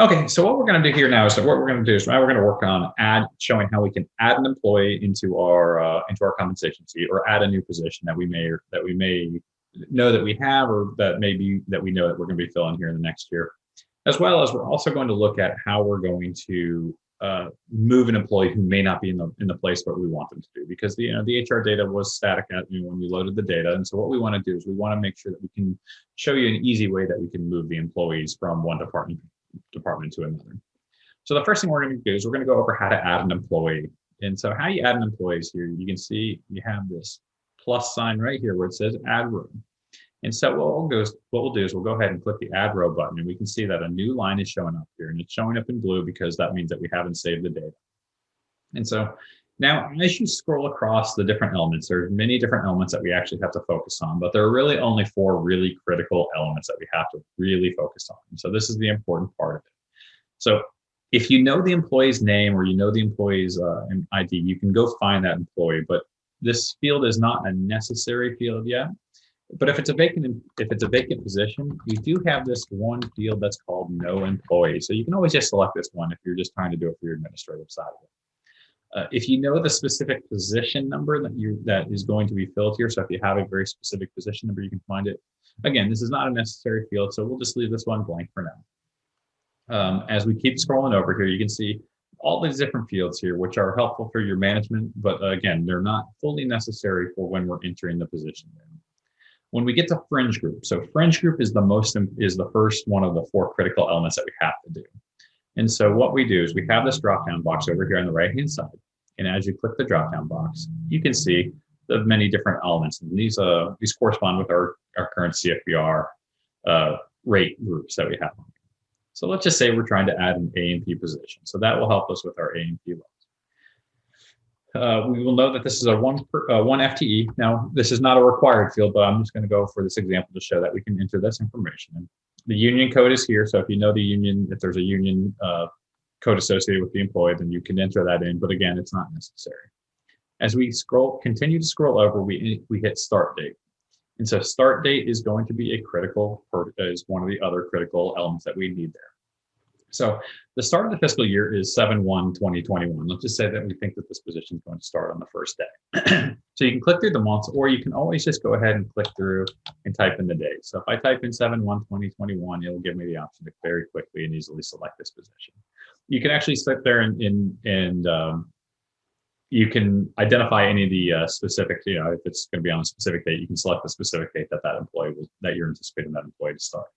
Okay, so what we're going to do here now is that what we're going to do is now we're going to work on showing how we can add an employee into our compensation sheet, or add a new position that we may know that we have, or that maybe that we know that we're going to be filling here in the next year. As well as we're also going to look at how we're going to move an employee who may not be in the place where we want them to do, because the HR data was static when we loaded the data, and so what we want to do is we want to make sure that we can show you an easy way that we can move the employees from one department to another. So the first thing we're going to do is we're going to go over how to add an employee. And so how you add an employee is here. You can see you have this plus sign right here where it says add row. And so what we'll do is we'll go ahead and click the add row button, and we can see that a new line is showing up here, and it's showing up in blue because that means that we haven't saved the data. And so now as you scroll across the different elements, there's many different elements that we actually have to focus on, but there are really only 4 really critical elements that we have to really focus on. And so this is the important part of it. So if you know the employee's name, or you know the employee's ID, you can go find that employee, but this field is not a necessary field yet. But if it's a vacant position, we do have this one field that's called no employee. So you can always just select this one if you're just trying to do it for your administrative side of it. If you know the specific position number that is going to be filled here, so if you have a very specific position number, you can find it. Again, this is not a necessary field, so we'll just leave this one blank for now. As we keep scrolling over here, you can see all these different fields here, which are helpful for your management, but again, they're not fully necessary for when we're entering the position. When we get to fringe group, so fringe group is the first one of the 4 critical elements that we have to do. And so what we do is we have this drop-down box over here on the right-hand side. And as you click the drop-down box, you can see the many different elements. And these correspond with our current CFPR rate groups that we have. So let's just say we're trying to add an A&P position. So that will help us with our A&P levels. We will know that this is a one FTE. Now, this is not a required field, but I'm just going to go for this example to show that we can enter this information. And the union code is here. So if you know the union, if there's a union code associated with the employee, then you can enter that in. But again, it's not necessary. As we continue to scroll over, we hit start date. And so start date is going to be is one of the other critical elements that we need there. So the start of the fiscal year is 7/1/2021. Let's just say that we think that this position is going to start on the first day. So you can click through the months, or you can always just go ahead and click through and type in the date. So if I type in 7/1/2021, it'll give me the option to very quickly and easily select this position. You can actually sit there and you can identify any of the specific, if it's going to be on a specific date, you can select the specific date that you're anticipating that employee to start.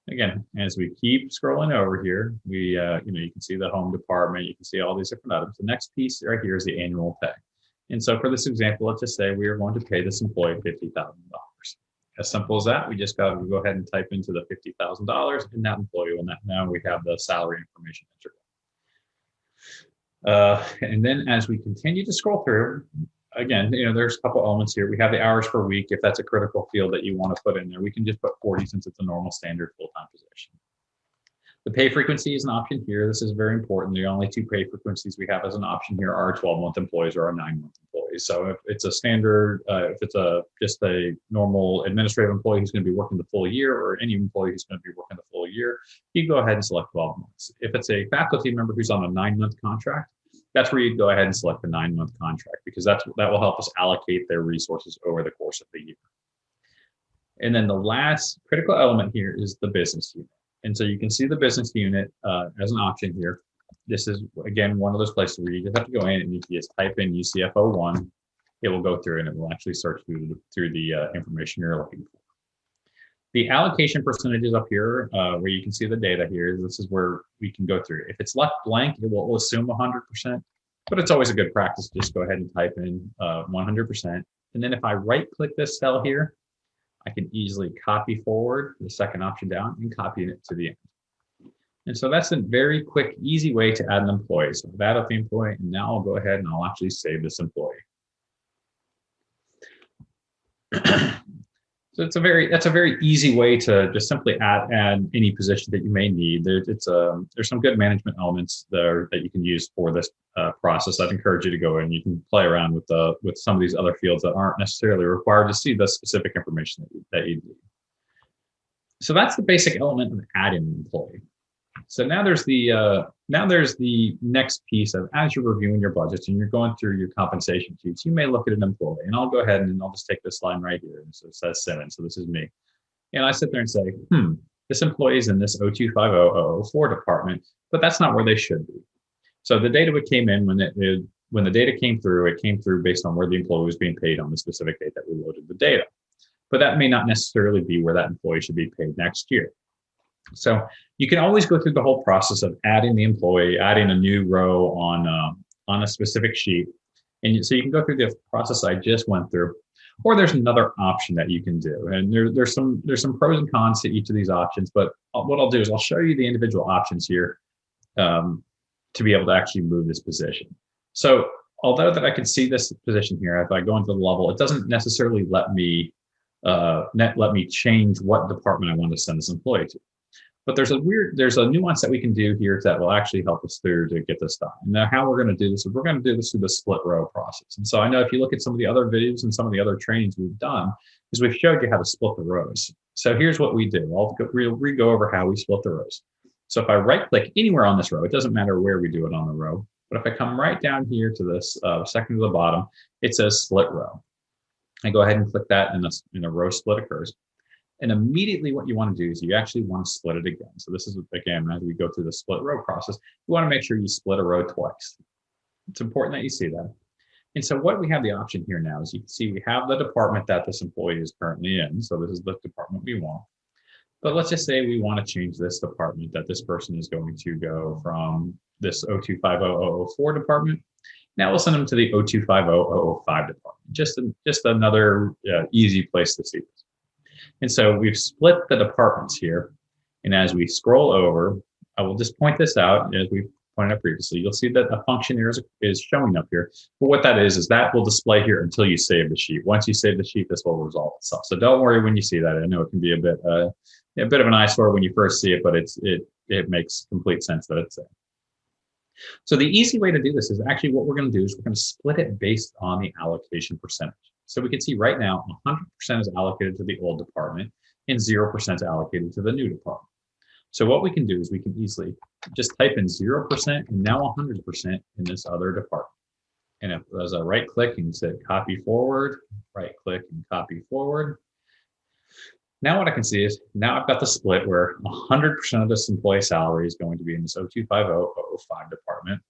Again, as we keep scrolling over here, you can see the home department, you can see all these different items. The next piece right here is the annual pay. And so for this example, let's just say we are going to pay this employee $50,000. As simple as that, we just got to go ahead and type into the $50,000, and that employee will now we have the salary information entered. And then as we continue to scroll through, again, there's a couple elements here. We have the hours per week. If that's a critical field that you want to put in there, we can just put 40 since it's a normal standard full-time position. The pay frequency is an option here. This is very important. The only 2 pay frequencies we have as an option here are our 12-month employees or our 9-month employees. So if it's a standard, if it's just a normal administrative employee who's going to be working the full year, or any employee who's going to be working the full year, you go ahead and select 12 months. If it's a faculty member who's on a 9-month contract, that's where you go ahead and select the 9-month contract, because that will help us allocate their resources over the course of the year. And then the last critical element here is the business unit. And so you can see the business unit as an option here. This is, again, one of those places where you just have to go in and you can just type in UCF01. It will go through and it will actually search through the information you're looking for. The allocation percentages up here, where you can see the data here, this is where we can go through. If it's left blank, it will assume 100%, but it's always a good practice to just go ahead and type in 100%. And then if I right-click this cell here, I can easily copy forward the second option down and copy it to the end. And so that's a very quick, easy way to add an employee. So I've added the employee, and now I'll go ahead and I'll actually save this employee. So that's a very easy way to just simply add any position that you may need. There's some good management elements there that you can use for this process. I'd encourage you to go in. You can play around with some of these other fields that aren't necessarily required to see the specific information that you need. So that's the basic element of adding an employee. So now there's the next piece of, as you're reviewing your budgets and you're going through your compensation sheets, you may look at an employee, and I'll go ahead and I'll just take this line right here. So it says Simmons. So this is me. And I sit there and say, this employee is in this 0250004 department, but that's not where they should be. So the data came in when the data came through, it came through based on where the employee was being paid on the specific date that we loaded the data. But that may not necessarily be where that employee should be paid next year. So you can always go through the whole process of adding the employee, adding a new row on a specific sheet. And so you can go through the process I just went through, or there's another option that you can do. And there's some pros and cons to each of these options, but what I'll do is I'll show you the individual options here to be able to actually move this position. So although that I can see this position here, if I go into the level, it doesn't necessarily let me change what department I want to send this employee to. But there's a nuance that we can do here that will actually help us through to get this done. And now how we're going to do this is we're going to do this through the split row process. And so I know if you look at some of the other videos and some of the other trainings we've done, is we've showed you how to split the rows. So here's what we do. We'll go over how we split the rows. So if I right click anywhere on this row, it doesn't matter where we do it on the row, but if I come right down here to this second to the bottom, it says split row. I go ahead and click that and a row split occurs. And immediately what you want to do is you actually want to split it again. So this is, again, as we go through the split row process, you want to make sure you split a row twice. It's important that you see that. And so what we have the option here now is you can see we have the department that this employee is currently in. So this is the department we want. But let's just say we want to change this department, that this person is going to go from this 0250004 department. Now we'll send them to the 0250005 department. Just another easy place to see this. And so we've split the departments here. And as we scroll over, I will just point this out as we pointed out previously. You'll see that a function here is showing up here. But what that is that will display here until you save the sheet. Once you save the sheet, this will resolve itself. So don't worry when you see that. I know it can be a bit of an eyesore when you first see it, but it makes complete sense that it's there. So the easy way to do this is actually what we're going to do is we're going to split it based on the allocation percentage. So we can see right now 100% is allocated to the old department and 0% is allocated to the new department. So what we can do is we can easily just type in 0% and now 100% in this other department. And as I right click and say copy forward, right click and copy forward. Now what I can see is now I've got the split where 100% of this employee salary is going to be in this 0250005 department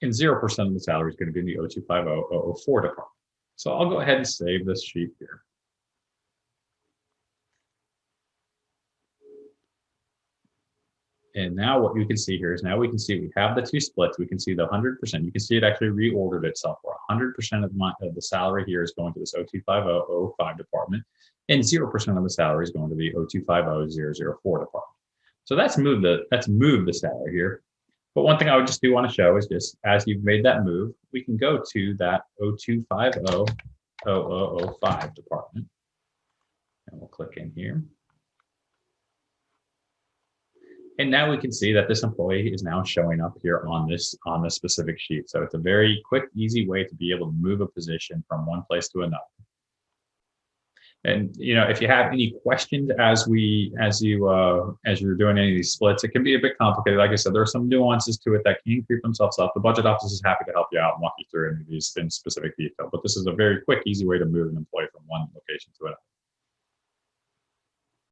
and 0% of the salary is going to be in the 0250004 department. So I'll go ahead and save this sheet here. And now what you can see here is now we can see we have the two splits. We can see the 100%. You can see it actually reordered itself where 100% of the salary here is going to this 0250005 department and 0% of the salary is going to the 0250004 department. So that's moved the salary here. But one thing I would just do want to show is just as you've made that move, we can go to that 0250005 department. And we'll click in here. And now we can see that this employee is now showing up here on this specific sheet. So it's a very quick, easy way to be able to move a position from one place to another. And if you have any questions as you're doing any of these splits, it can be a bit complicated. Like I said, there are some nuances to it that can creep themselves up. The budget office is happy to help you out and walk you through any of these in specific detail. But this is a very quick, easy way to move an employee from one location to another.